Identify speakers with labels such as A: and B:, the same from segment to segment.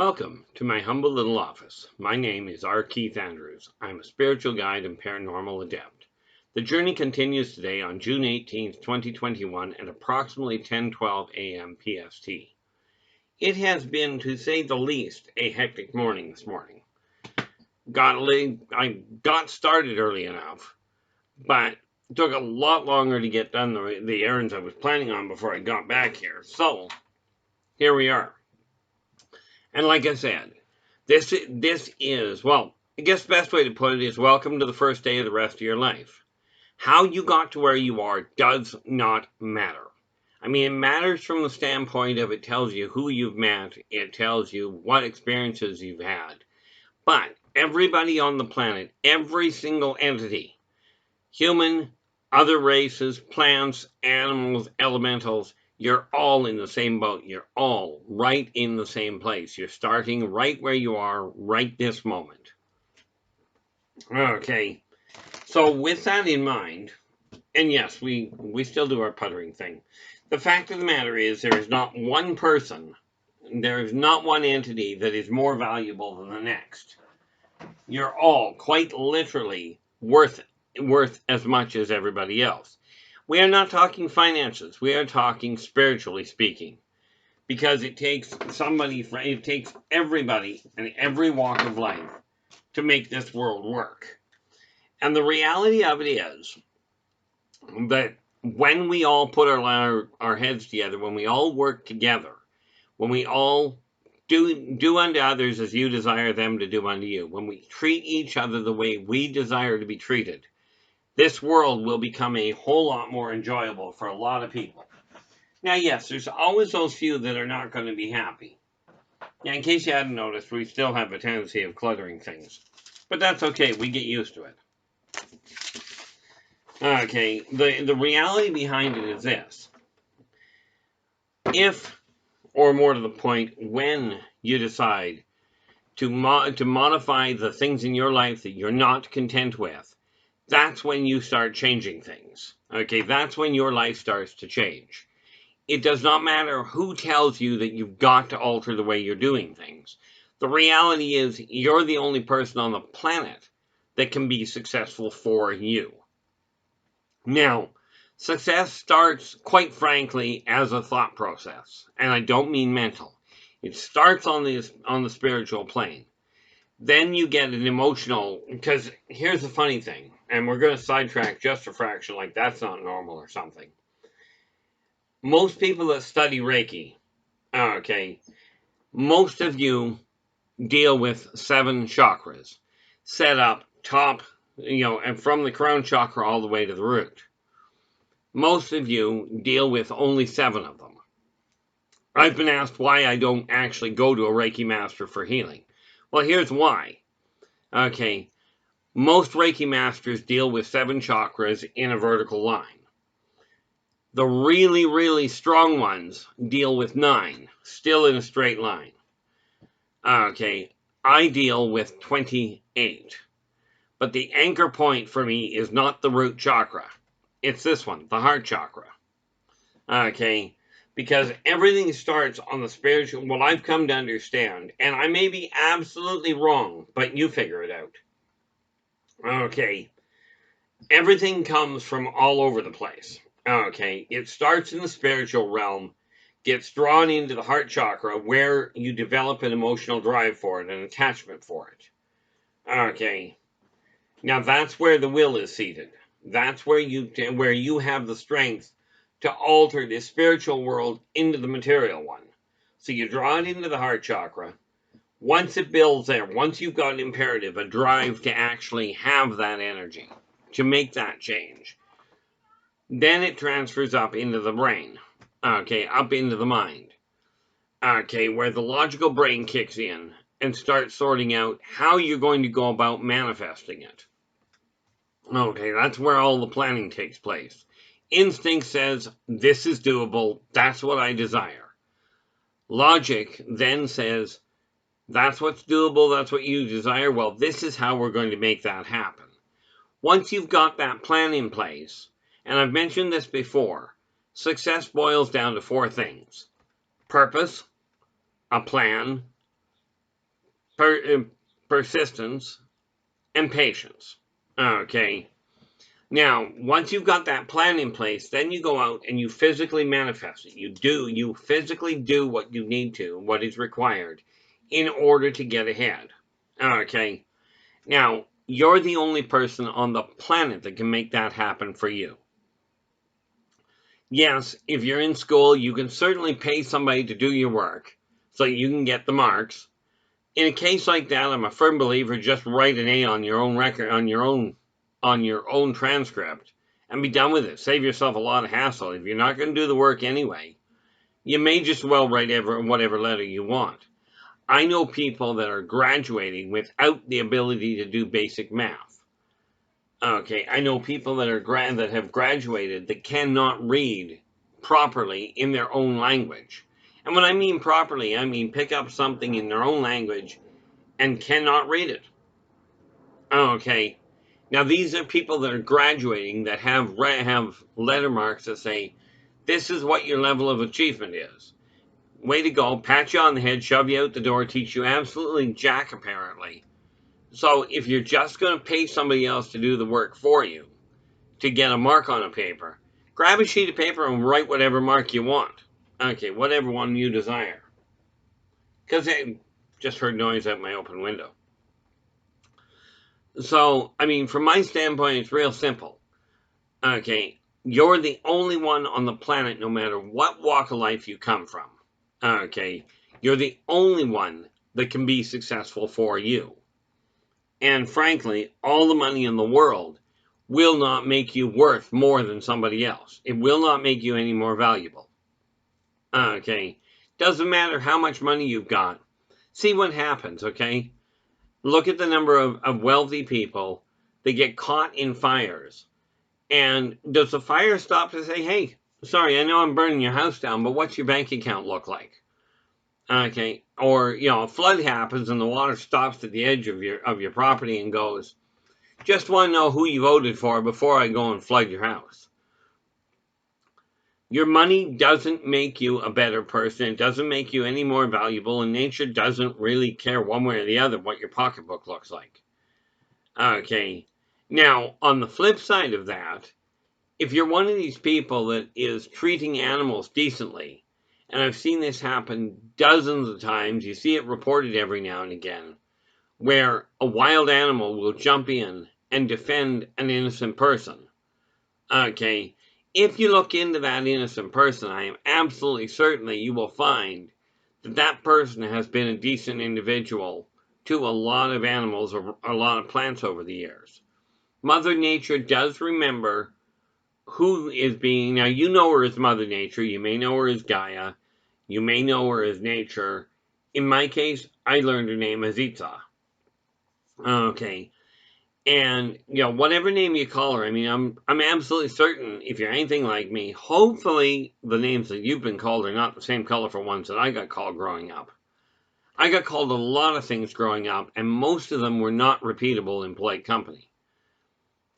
A: Welcome to my humble little office. My name is R. Keith Andrews. I'm a spiritual guide and paranormal adept. The journey continues today on June 18th, 2021 at approximately 10:12 a.m. PST. It has been, to say the least, a hectic morning this morning. I got started early enough, but it took a lot longer to get done the errands I was planning on before I got back here. So, here we are. And like I said, this is, well, I guess the best way to put it is welcome to the first day of the rest of your life. How you got to where you are does not matter. I mean, it matters from the standpoint of it tells you who you've met, it tells you what experiences you've had. But everybody on the planet, every single entity, human, other races, plants, animals, elementals, you're all in the same boat. You're all right in the same place. You're starting right where you are right this moment. Okay, so with that in mind, and yes, we still do our puttering thing. The fact of the matter is there is not one person, there is not one entity that is more valuable than the next. You're all quite literally worth as much as everybody else. We are not talking finances. We are talking spiritually speaking. Because it takes everybody in every walk of life to make this world work. And the reality of it is that when we all put our heads together, when we all work together, when we all do unto others as you desire them to do unto you, when we treat each other the way we desire to be treated, this world will become a whole lot more enjoyable for a lot of people. Now, yes, there's always those few that are not going to be happy. Now, in case you hadn't noticed, we still have a tendency of cluttering things. But that's okay, we get used to it. Okay, the reality behind it is this. If, or more to the point, when you decide to modify the things in your life that you're not content with, that's when you start changing things. Okay, that's when your life starts to change. It does not matter who tells you that you've got to alter the way you're doing things. The reality is you're the only person on the planet that can be successful for you. Now, success starts, quite frankly, as a thought process. And I don't mean mental. It starts on the spiritual plane. Then you get an emotional, because here's the funny thing, and we're going to sidetrack just a fraction, like that's not normal or something. Most people that study Reiki, okay, most of you deal with 7 chakras, set up top, and from the crown chakra all the way to the root. Most of you deal with only 7 of them. I've been asked why I don't actually go to a Reiki master for healing. Well, here's why. Okay, most Reiki masters deal with 7 chakras in a vertical line. The really, really strong ones deal with 9, still in a straight line. Okay, I deal with 28. But the anchor point for me is not the root chakra. It's this one, the heart chakra. Okay, because everything starts on the spiritual, what I've come to understand, and I may be absolutely wrong, but you figure it out. Okay, everything comes from all over the place. Okay, it starts in the spiritual realm, gets drawn into the heart chakra, where you develop an emotional drive for it, an attachment for it. Okay, now that's where the will is seated. That's where you have the strength to alter this spiritual world into the material one. So you draw it into the heart chakra. Once it builds there, once you've got an imperative, a drive to actually have that energy, to make that change, then it transfers up into the brain. Okay, up into the mind. Okay, where the logical brain kicks in and starts sorting out how you're going to go about manifesting it. Okay, that's where all the planning takes place. Instinct says, this is doable, that's what I desire. Logic then says, that's what's doable, that's what you desire, well, this is how we're going to make that happen. Once you've got that plan in place, and I've mentioned this before, success boils down to 4 things. Purpose, a plan, persistence, and patience. Okay. Now, once you've got that plan in place, then you go out and you physically manifest it. You physically do what you need to, what is required in order to get ahead. Okay. Now, you're the only person on the planet that can make that happen for you. Yes, if you're in school, you can certainly pay somebody to do your work so you can get the marks. In a case like that, I'm a firm believer, just write an A on your own record, on your own transcript, and be done with it. Save yourself a lot of hassle. If you're not going to do the work anyway, you may just well write whatever letter you want. I know people that are graduating without the ability to do basic math. Okay, I know people that have graduated that cannot read properly in their own language. And when I mean properly, I mean pick up something in their own language and cannot read it. Okay. Now these are people that are graduating that have letter marks that say, this is what your level of achievement is. Way to go, pat you on the head, shove you out the door, teach you absolutely jack apparently. So if you're just going to pay somebody else to do the work for you, to get a mark on a paper, grab a sheet of paper and write whatever mark you want. Okay, whatever one you desire. Because I just heard noise out my open window. So, I mean, from my standpoint, it's real simple. Okay, you're the only one on the planet, no matter what walk of life you come from. Okay, you're the only one that can be successful for you. And frankly, all the money in the world will not make you worth more than somebody else. It will not make you any more valuable. Okay, doesn't matter how much money you've got. See what happens, okay? Look at the number of wealthy people that get caught in fires. And does the fire stop to say, hey, sorry, I know I'm burning your house down, but what's your bank account look like? Okay, or, you know, a flood happens and the water stops at the edge of your property and goes, just want to know who you voted for before I go and flood your house. Your money doesn't make you a better person. It doesn't make you any more valuable, and nature doesn't really care one way or the other what your pocketbook looks like. Okay, now, on the flip side of that, if you're one of these people that is treating animals decently, and I've seen this happen dozens of times, you see it reported every now and again, where a wild animal will jump in and defend an innocent person. Okay, if you look into that innocent person, I am absolutely certain that you will find that that person has been a decent individual to a lot of animals or a lot of plants over the years. Mother Nature does remember who is being, now you know her as Mother Nature, you may know her as Gaia, you may know her as Nature. In my case, I learned her name as Itza. Okay, and you know, whatever name you call her, I mean, I'm absolutely certain if you're anything like me, hopefully the names that you've been called are not the same colorful ones that I got called growing up. I got called a lot of things growing up, and most of them were not repeatable in polite company.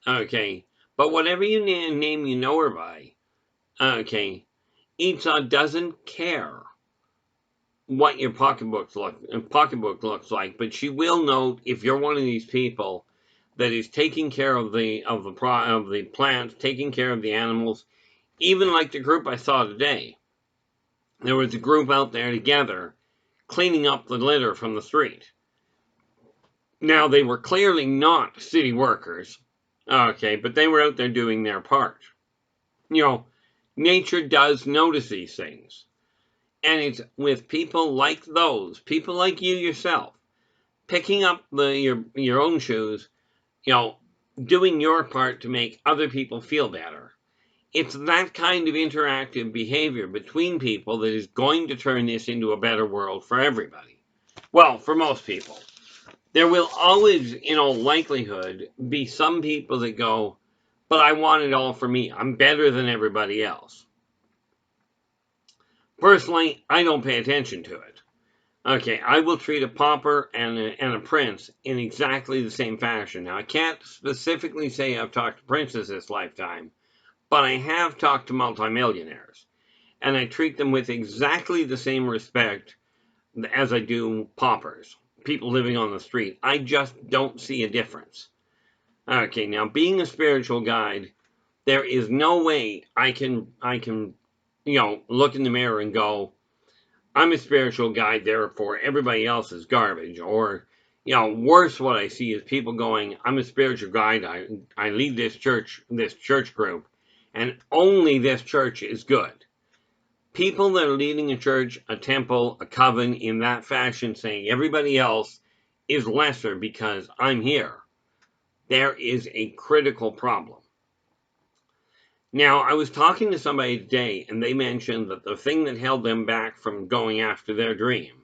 A: Okay, but whatever you name you know her by, okay, Itza doesn't care what your pocketbook looks like, but she will note if you're one of these people that is taking care of the plants, taking care of the animals, even like the group I saw today. There was a group out there together cleaning up the litter from the street. Now, they were clearly not city workers, okay, but they were out there doing their part. You know, nature does notice these things. And it's with people like those, people like you yourself, picking up your own shoes, you know, doing your part to make other people feel better. It's that kind of interactive behavior between people that is going to turn this into a better world for everybody. Well, for most people. There will always, in all likelihood, be some people that go, but I want it all for me. I'm better than everybody else. Personally, I don't pay attention to it. Okay, I will treat a pauper and a prince in exactly the same fashion. Now, I can't specifically say I've talked to princes this lifetime, but I have talked to multimillionaires. And I treat them with exactly the same respect as I do paupers. people living on the street. I just don't see a difference. Okay, now being a spiritual guide, there is no way I can look in the mirror and go, I'm a spiritual guide, therefore everybody else is garbage. Or, worse, what I see is people going, I'm a spiritual guide, I lead this church group, and only this church is good. People that are leading a church, a temple, a coven in that fashion, saying everybody else is lesser because I'm here, there is a critical problem. Now, I was talking to somebody today, and they mentioned that the thing that held them back from going after their dream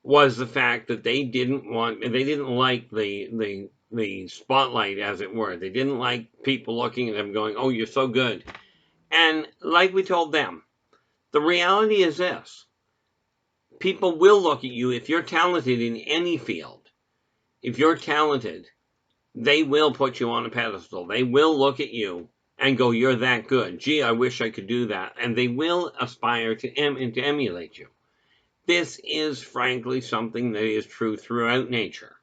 A: was the fact that they didn't like the spotlight, as it were. They didn't like people looking at them going, oh, you're so good. And like we told them, the reality is this. People will look at you if you're talented in any field. If you're talented, they will put you on a pedestal. They will look at you and go, you're that good. Gee, I wish I could do that. And they will aspire to emulate you. This is, frankly, something that is true throughout nature.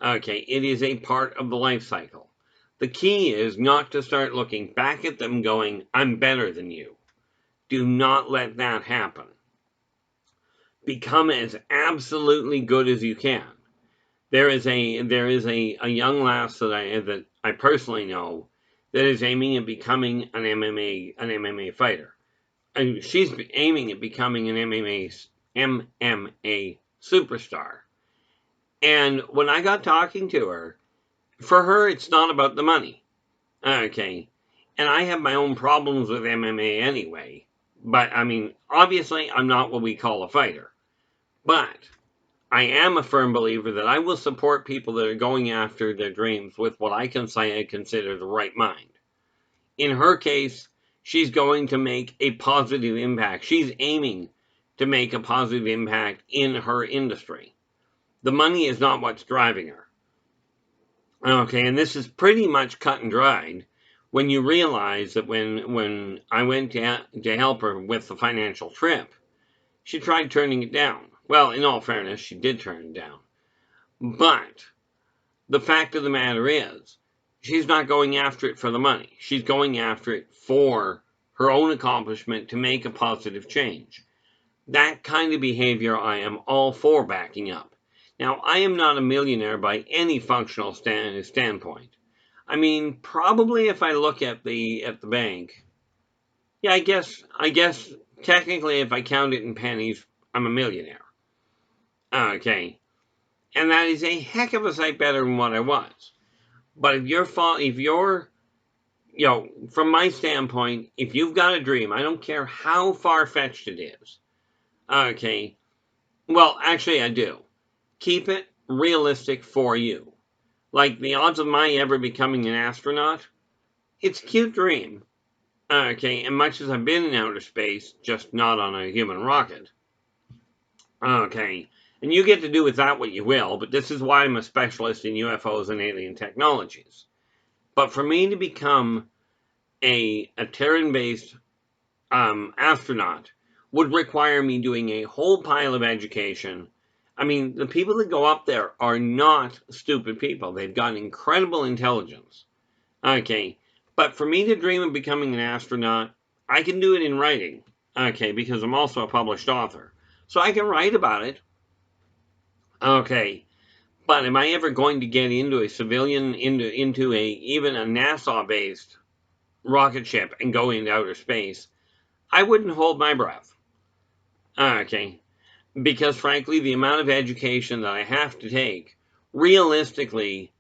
A: Okay, it is a part of the life cycle. The key is not to start looking back at them going, I'm better than you. Do not let that happen. Become as absolutely good as you can. There is a young lass that I personally know that is aiming at becoming an MMA fighter. And she's aiming at becoming an MMA superstar. And when I got talking to her, for her, it's not about the money. Okay. And I have my own problems with MMA anyway. But, I mean, obviously, I'm not what we call a fighter. But I am a firm believer that I will support people that are going after their dreams with what I consider the right mind. In her case, she's going to make a positive impact. She's aiming to make a positive impact in her industry. The money is not what's driving her. Okay, and this is pretty much cut and dried when you realize that when I went to help her with the financial trip, she tried turning it down. Well, in all fairness, she did turn it down. But the fact of the matter is, she's not going after it for the money. She's going after it for her own accomplishment to make a positive change. That kind of behavior I am all for backing up. Now, I am not a millionaire by any functional standpoint. I mean, probably if I look at the bank, yeah, I guess technically if I count it in pennies, I'm a millionaire. Okay. And that is a heck of a sight better than what I was. But if you're, from my standpoint, if you've got a dream, I don't care how far-fetched it is. Okay. Well, actually, I do. Keep it realistic for you. Like the odds of my ever becoming an astronaut, it's a cute dream. Okay, and much as I've been in outer space, just not on a human rocket. Okay, and you get to do with that what you will, but this is why I'm a specialist in UFOs and alien technologies. But for me to become a Terran-based astronaut would require me doing a whole pile of education. I mean, the people that go up there are not stupid people. They've got incredible intelligence. Okay, but for me to dream of becoming an astronaut, I can do it in writing. Okay, because I'm also a published author. So I can write about it. Okay, but am I ever going to get into a civilian, into even a NASA-based rocket ship and go into outer space? I wouldn't hold my breath. Okay, because frankly, the amount of education that I have to take, realistically,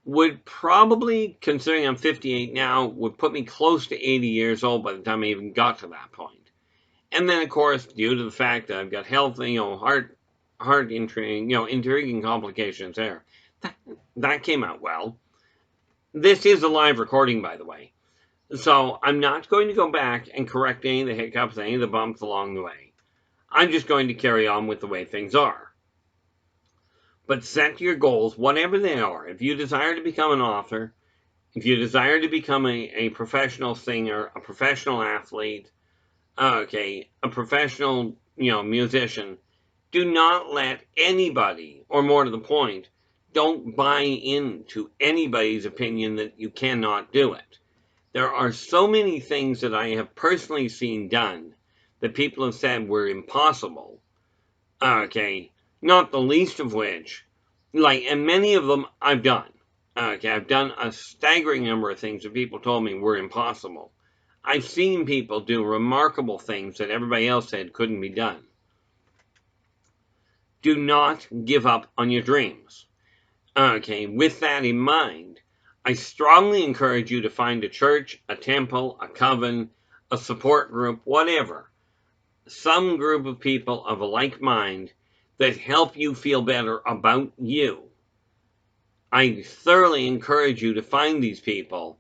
A: would probably, considering I'm 58 now, would put me close to 80 years old by the time I even got to that point. And then, of course, due to the fact that I've got health, heart intriguing complications there. That came out well. This is a live recording, by the way. So I'm not going to go back and correct any of the hiccups, any of the bumps along the way. I'm just going to carry on with the way things are. But set your goals, whatever they are. If you desire to become an author, if you desire to become a professional singer, a professional athlete, a professional, musician, Do not let anybody, or more to the point, don't buy into anybody's opinion that you cannot do it. There are so many things that I have personally seen done that people have said were impossible. Okay, not the least of which, and many of them I've done. Okay, I've done a staggering number of things that people told me were impossible. I've seen people do remarkable things that everybody else said couldn't be done. Do not give up on your dreams. Okay, with that in mind, I strongly encourage you to find a church, a temple, a coven, a support group, whatever. Some group of people of a like mind that help you feel better about you. I thoroughly encourage you to find these people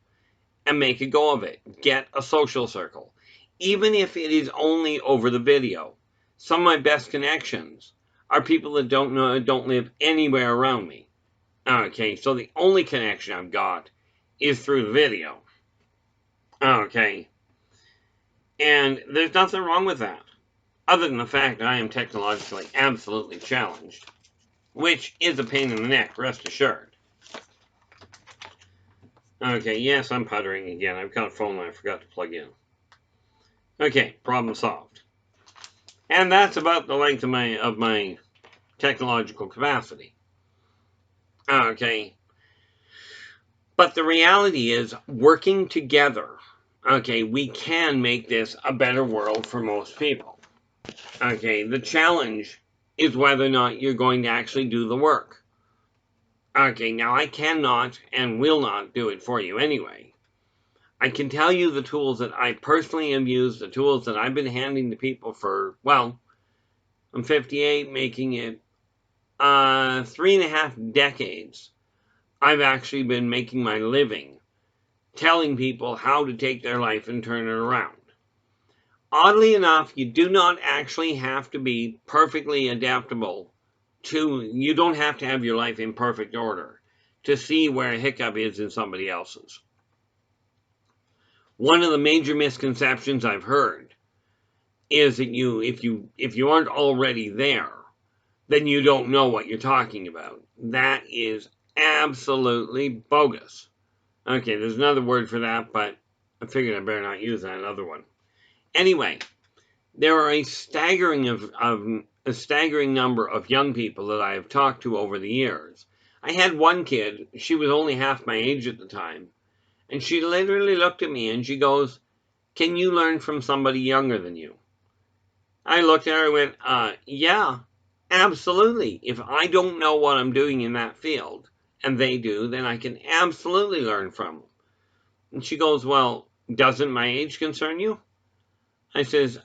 A: and make a go of it. Get a social circle. Even if it is only over the video. Some of my best connections are people that don't live anywhere around me. Okay, so the only connection I've got is through the video. Okay. And there's nothing wrong with that, other than the fact that I am technologically absolutely challenged, which is a pain in the neck, rest assured. Okay, yes, I'm puttering again. I've got a phone that I forgot to plug in. Okay, problem solved. And that's about the length of my technological capacity. Okay. But the reality is, working together, okay, we can make this a better world for most people. Okay, the challenge is whether or not you're going to actually do the work. Okay, now I cannot and will not do it for you anyway. I can tell you the tools that I personally have used, the tools that I've been handing to people for, well, I'm 58, making it 3.5 decades. I've actually been making my living telling people how to take their life and turn it around. Oddly enough, you do not actually have to be perfectly adaptable you don't have to have your life in perfect order to see where a hiccup is in somebody else's. One of the major misconceptions I've heard is that if you aren't already there, then you don't know what you're talking about. That is absolutely bogus. Okay, there's another word for that, but I figured I better not use that other one. Anyway, there are a staggering number of young people that I have talked to over the years. I had one kid, she was only half my age at the time, and she literally looked at me and she goes, "Can you learn from somebody younger than you?" I looked at her and went, yeah, absolutely. If I don't know what I'm doing in that field, and they do, then I can absolutely learn from them. And she goes, "Well, doesn't my age concern you?" I says,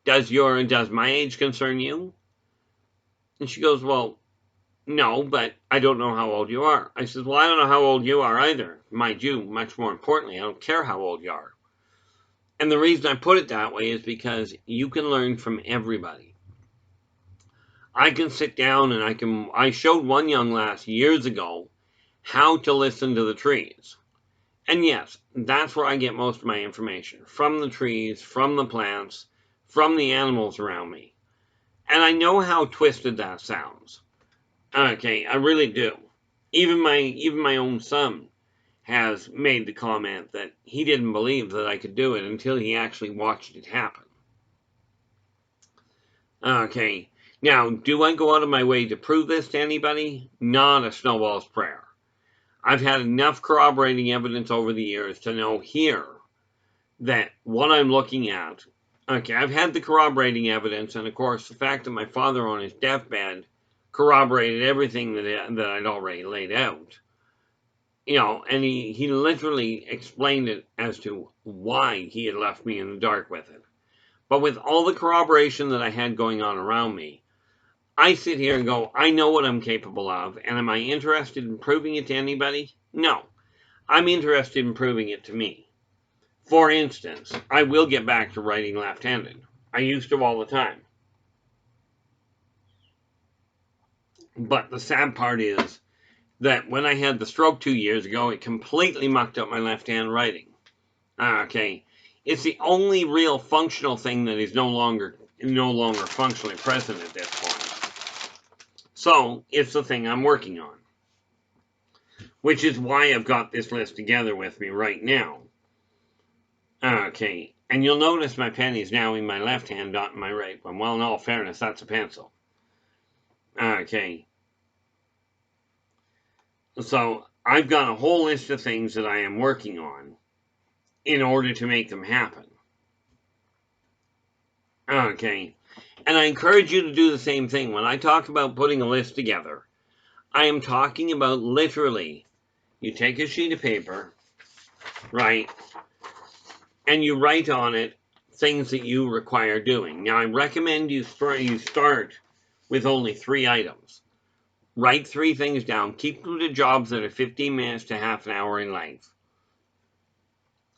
A: does my age concern you?" And she goes, "Well, no, but I don't know how old you are." I says, "Well, I don't know how old you are either. Mind you, much more importantly, I don't care how old you are." And the reason I put it that way is because you can learn from everybody. I can sit down and I showed one young lass years ago how to listen to the trees. And yes, that's where I get most of my information. From the trees, from the plants, from the animals around me. And I know how twisted that sounds. Okay, I really do. Even my own son has made the comment that he didn't believe that I could do it until he actually watched it happen. Okay, now, do I go out of my way to prove this to anybody? Not a snowball's prayer. I've had enough corroborating evidence over the years to know here that what I'm looking at, okay, I've had the corroborating evidence, and of course, the fact that my father on his deathbed corroborated everything that I'd already laid out. You know, and he literally explained it as to why he had left me in the dark with it. But with all the corroboration that I had going on around me, I sit here and go, I know what I'm capable of, and am I interested in proving it to anybody? No. I'm interested in proving it to me. For instance, I will get back to writing left-handed. I used to all the time. But the sad part is that when I had the stroke 2 years ago, it completely mucked up my left-hand writing. Okay. It's the only real functional thing that is no longer no longer functionally present at this point. So it's the thing I'm working on, which is why I've got this list together with me right now. Okay, and you'll notice my pen is now in my left hand, not in my right one. Well, in all fairness, that's a pencil. Okay. So I've got a whole list of things that I am working on in order to make them happen. Okay. And I encourage you to do the same thing. When I talk about putting a list together, I am talking about literally, you take a sheet of paper, right, and you write on it things that you require doing. Now, I recommend you start with only 3 items. Write 3 things down. Keep them to jobs that are 15 minutes to half an hour in length.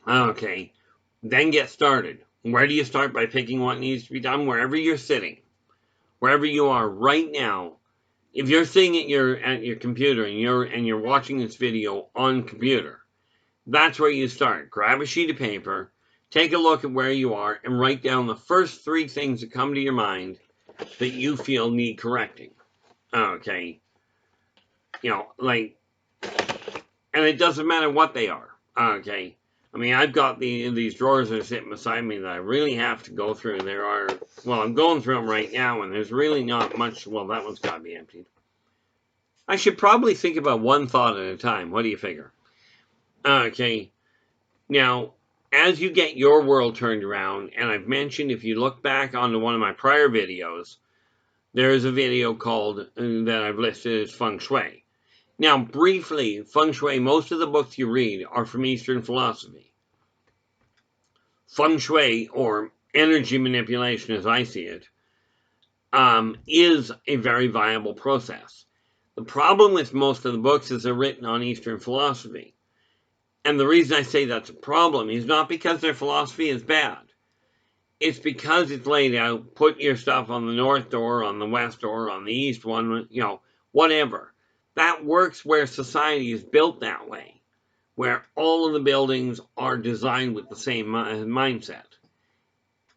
A: Okay. Then get started. Where do you start? By picking what needs to be done? Wherever you're sitting. Wherever you are right now. If you're sitting at your computer and you're watching this video on computer, that's where you start. Grab a sheet of paper, take a look at where you are, and write down the first 3 things that come to your mind that you feel need correcting. Okay. You know, like, and it doesn't matter what they are. Okay. I mean, I've got these drawers that are sitting beside me that I really have to go through. Well, I'm going through them right now, and there's really not much. Well, that one's got to be emptied. I should probably think about one thought at a time. What do you figure? Okay. Now, as you get your world turned around, and I've mentioned, if you look back onto one of my prior videos, there's a video called, that I've listed as Feng Shui. Now, briefly, Feng Shui, most of the books you read are from Eastern philosophy. Feng Shui, or energy manipulation as I see it, is a very viable process. The problem with most of the books is they're written on Eastern philosophy. And the reason I say that's a problem is not because their philosophy is bad. It's because it's laid out, put your stuff on the north door, on the west door, on the east one, you know, whatever. That works where society is built that way, where all of the buildings are designed with the same mindset.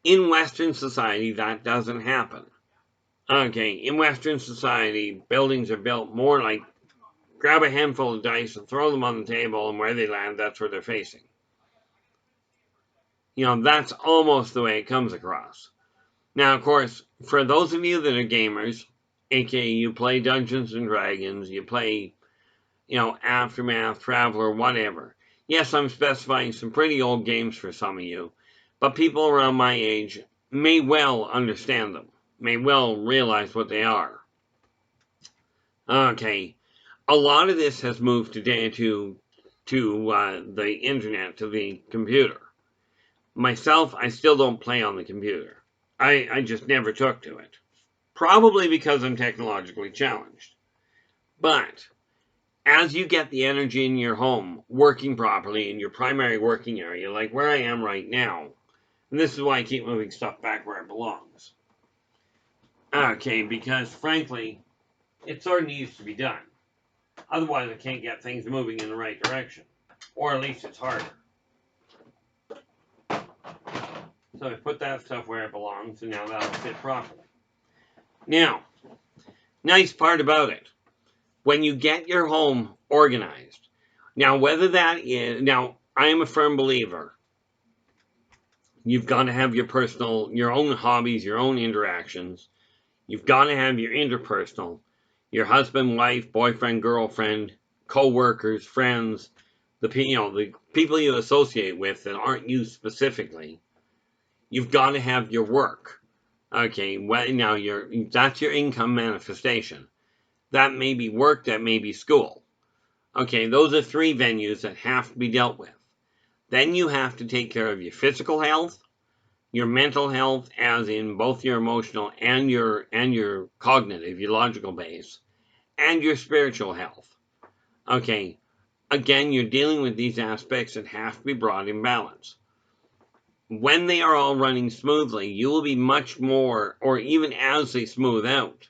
A: In Western society, that doesn't happen. Okay, in Western society, buildings are built more like grab a handful of dice and throw them on the table, and where they land, that's where they're facing. You know, that's almost the way it comes across. Now, of course, for those of you that are gamers, aka you play Dungeons and Dragons, you play, you know, Aftermath, Traveler, whatever. Yes, I'm specifying some pretty old games for some of you, but people around my age may well understand them, may well realize what they are. Okay, a lot of this has moved today to the internet, to the computer. Myself, I still don't play on the computer. I just never took to it. Probably because I'm technologically challenged. But as you get the energy in your home working properly in your primary working area, like where I am right now, and this is why I keep moving stuff back where it belongs. Okay, because frankly, it sort of needs to be done. Otherwise, I can't get things moving in the right direction. Or at least it's harder. So I put that stuff where it belongs, and now that'll fit properly. Now, nice part about it, when you get your home organized, now whether that is, now I am a firm believer, you've got to have your own hobbies, your own interactions, you've got to have your interpersonal, your husband, wife, boyfriend, girlfriend, co-workers, friends, the people you associate with that aren't you specifically. You've got to have your work. Okay, well, now that's your income manifestation. That may be work, that may be school. Okay, those are 3 venues that have to be dealt with. Then you have to take care of your physical health, your mental health, as in both your emotional and your cognitive, your logical base, and your spiritual health. Okay, again, you're dealing with these aspects that have to be brought in balance. When they are all running smoothly, you will be much more, or even as they smooth out,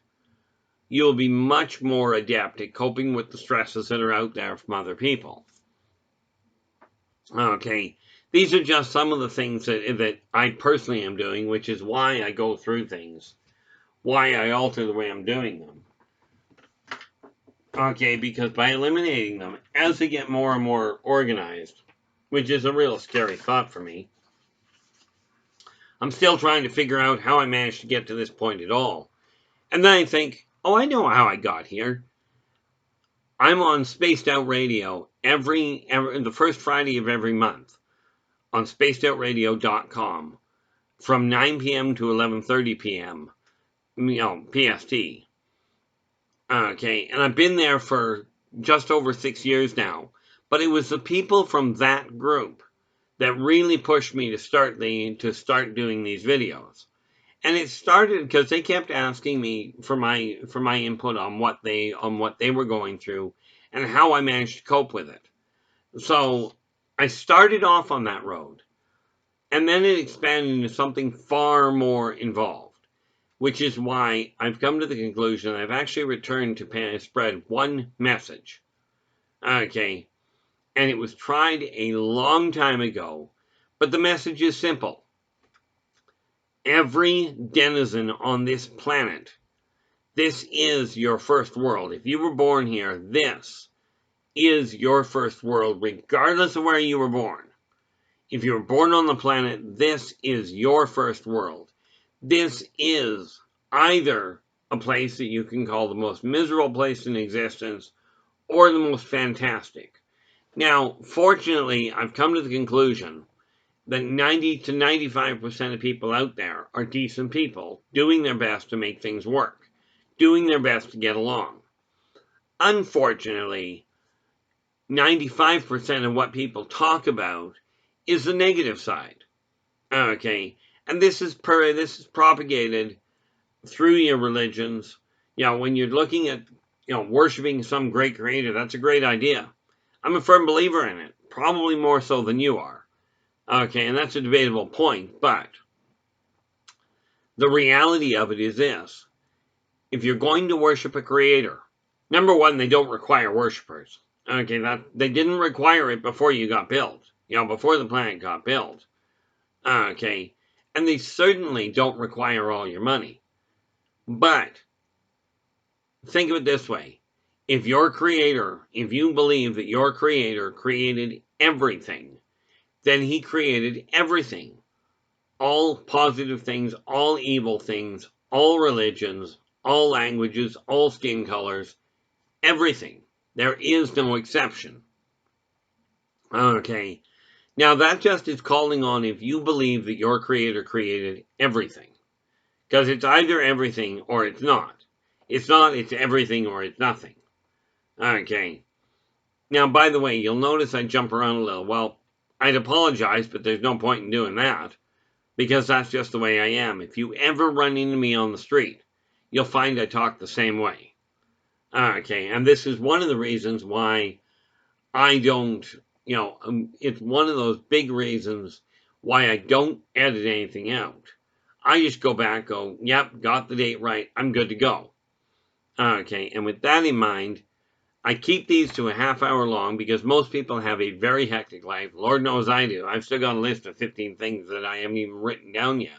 A: you'll be much more adept at coping with the stresses that are out there from other people. Okay, These are just some of the things that I personally am doing, which is why I go through things, why I alter the way I'm doing them. Okay, because by eliminating them, as they get more and more organized, which is a real scary thought for me, I'm still trying to figure out how I managed to get to this point at all. And then I think, oh, I know how I got here. I'm on Spaced Out Radio every the first Friday of every month on spacedoutradio.com from 9 p.m. to 11:30 p.m. PST. Okay, and I've been there for just over 6 years now. But it was the people from that group that really pushed me to start doing these videos. And it started because they kept asking me for my input on what they were going through and how I managed to cope with it. So I started off on that road, and then it expanded into something far more involved, which is why I've come to the conclusion that I've actually returned to spread one message. Okay, and it was tried a long time ago, but the message is simple. Every denizen on this planet, this is your first world. If you were born here, this is your first world, regardless of where you were born. If you were born on the planet, this is your first world. This is either a place that you can call the most miserable place in existence or the most fantastic. Now, fortunately, I've come to the conclusion that 90 to 95% of people out there are decent people doing their best to make things work, doing their best to get along. Unfortunately, 95% of what people talk about is the negative side. Okay, and this is propagated through your religions. When you're looking at worshiping some great creator, that's a great idea. I'm a firm believer in it, probably more so than you are. Okay, and that's a debatable point, but the reality of it is this. If you're going to worship a creator, number one, they don't require worshipers. Okay, they didn't require it before you got built, before the planet got built. Okay, and they certainly don't require all your money. But think of it this way. If you believe that your creator created everything, then he created everything. All positive things, all evil things, all religions, all languages, all skin colors, everything. There is no exception. Okay. Now that just is calling on if you believe that your creator created everything. Because it's either everything or it's not. It's not, it's everything or it's nothing. Okay. Now, by the way, you'll notice I jump around a little. Well, I'd apologize, but there's no point in doing that. Because that's just the way I am. If you ever run into me on the street, you'll find I talk the same way. Okay, and this is one of the reasons why I don't, it's one of those big reasons why I don't edit anything out. I just go back, yep, got the date right, I'm good to go. Okay, and with that in mind, I keep these to a half hour long because most people have a very hectic life. Lord knows I do. I've still got a list of 15 things that I haven't even written down yet.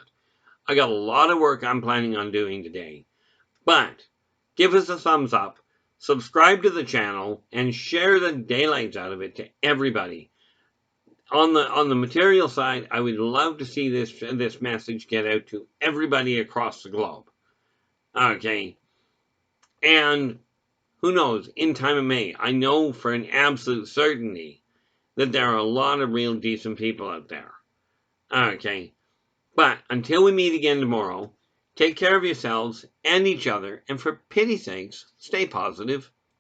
A: I got a lot of work I'm planning on doing today. But give us a thumbs up, subscribe to the channel, and share the daylights out of it to everybody. On the material side, I would love to see this message get out to everybody across the globe. Okay. And who knows, in time of May, I know for an absolute certainty that there are a lot of real decent people out there. Okay. But until we meet again tomorrow, take care of yourselves and each other, and for pity's sakes, stay positive.